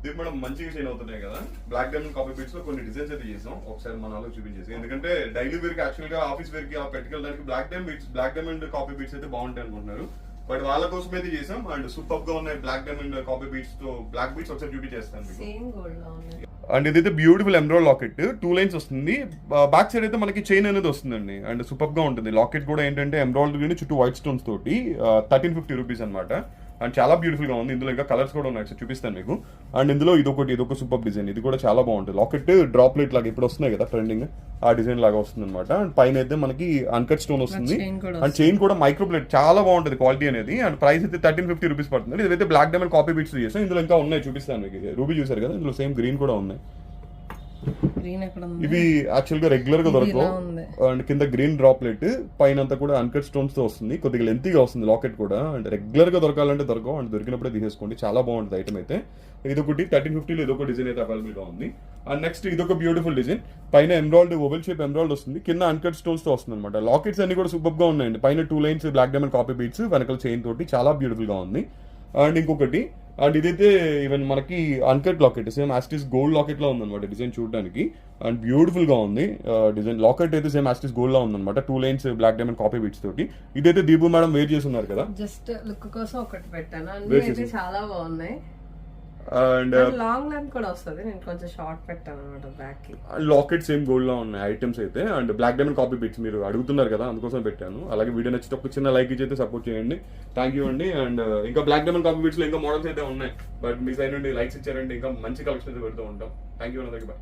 ఇది మనం మంచిగా షైన్ అవుతున్నాయి కదా. బ్లాక్ డైమండ్ కాపీ బీట్స్ లో కొన్ని డిజైన్స్ అయితే చేసాం, ఒకసారి మన వాళ్ళు చూపించేసి. ఎందుకంటే డైలీ వేర్ కి యాక్చువల్ గా ఆఫీస్ వేర్ కి పెట్టుకెళ్ళడానికి బ్లాక్ డైమండ్ కాపీ బీట్స్ అయితే బాగుంటాయి అనుకుంటున్నారు. బట్ వాళ్ళ కోసం అయితే చేసాం. అండ్ సూపర్ గా ఉన్నాయి బ్లాక్ డైమండ్ కాపీ బీట్స్ తో. బ్లాక్ బీట్స్ ఒకసారి చూపించేస్తాను మీకు. అండ్ ఇదైతే బ్యూటిఫుల్ ఎమరాల్డ్ లాకెట్, 2 లైన్స్ వస్తుంది. బ్యాక్ సైడ్ అయితే మనకి చైన్ అనేది వస్తుందండి. అండ్ సూపర్ గా ఉంటుంది. లాకెట్ కూడా ఏంటంటే ఎమరాల్డ్ చుట్టూ వైట్ స్టోన్స్ తోటి 1350 రూపీస్ అనమాట. అండ్ చాలా బ్యూటిఫుల్ గా ఉంది. ఇందులో ఇంకా కలర్స్ కూడా ఉన్నాయి, చూపిస్తాను మీకు. అండ్ ఇందులో ఇదొక సూపర్ డిజైన్, ఇది కూడా చాలా బాగుంటుంది. లాకెట్ డ్రాప్లెట్ లాగా ఇప్పుడు వస్తున్నాయి కదా ట్రెండింగ్, ఆ డిజైన్ లాగా వస్తుంది అనమాట. అండ్ పైన అయితే మనకి అన్కట్ స్టోన్ వస్తుంది. అండ్ చైన్ కూడా మైక్రోప్లేట్, చాలా బాగుంటుంది క్వాలిటీ అనేది. అండ్ ప్రైస్ అయితే 1350 రూపీస్ పడుతుంది. ఇదైతే బ్లాక్ డైమండ్ కాపీ బీట్స్ చేసాం. ఇందులో ఇంకా ఉన్నాయి, చూపిస్తాను మీకు. రూబీ చూసారు కదా, ఇందులో సేమ్ గ్రీన్ కూడా ఉన్నాయి. ఇవి యాక్చువల్ గా రెగ్యులర్ గా దొరకవు. అండ్ కింద గ్రీన్ డ్రాప్లెట్, పైన అంతా కూడా అన్కట్ స్టోన్స్ తో వస్తుంది. కొద్దిగా లెంతీగా వస్తుంది లాకెట్ కూడా. అండ్ రెగ్యులర్ గా దొరకాలంటే దొరకవు, అండ్ దొరికినప్పుడే తీసేసుకోండి. చాలా బాగుంటుంది ఐటమ్ అయితే. ఇదొకటి 1350 లో ఇదొక డిజైన్ అయితే అవైలబుల్ గా ఉంది. అండ్ నెక్స్ట్ ఇదొక బ్యూటిఫుల్ డిజైన్, పైన ఎమరాల్డ్ ఓవెల్ షేప్ ఎమరాల్డ్ వస్తుంది, కింద అన్కట్ స్టోన్స్ తో వస్తుంది అనమాట. లాకెట్స్ అన్ని కూడా సూపర్ గా ఉన్నాయండి. పైన 2 lines black diamond copy beats, వెనకాల చైన్ తోటి చాలా బ్యూటిఫుల్ గా ఉంది. అండ్ ఇంకొకటి, అండ్ ఇదైతే ఈవెన్ మనకి uncut locket, same as it is gold locket లా ఉందన్నమాట డిజైన్ చూడడానికి. అండ్ బ్యూటిఫుల్ గా ఉంది డిజైన్. లాకెట్ అయితే సేమ్ యాస్టిస్ గోల్డ్ లా ఉందన్నమాట, 2 lines black diamond copy beads తోటి. ఇదైతే దీపు మేడం వేర్ చేసి ఉన్నారు కదా, జస్ట్ లుక్ కోసం ఒకటి పెట్టాను. అన్ని అయితే చాలా బాగున్నాయి. అండ్ లాంగ్ లెంత్ కూడా వస్తుంది. నేను కొంచెం షార్ట్ పెట్టాను అనమాట బ్యాక్ కి. లాకెట్ సేమ్ గోల్డ్ లా ఉన్నాయి ఐటమ్స్ అయితే. And black diamond copy beats మీరు అడుగుతున్నారు కదా, అందుకోసం పెట్టాను. అలాగే వీడియో నచ్చితే ఒక చిన్న లైక్ ఇచ్చి అయితే సపోర్ట్ చేయండి. థ్యాంక్ యూ అండి. అండ్ ఇంకా బ్లాక్ డైమండ్ కాపీ బీట్స్ లో ఇంకా మోడల్స్ అయితే ఉన్నాయి, బట్ మీ సైడ్ నుండి లైక్స్ ఇచ్చారంటే ఇంకా మంచి కలెక్షన్ అయితే పెడుతూ ఉంటాం. థ్యాంక్ యూ అందరికీ, బాయ్.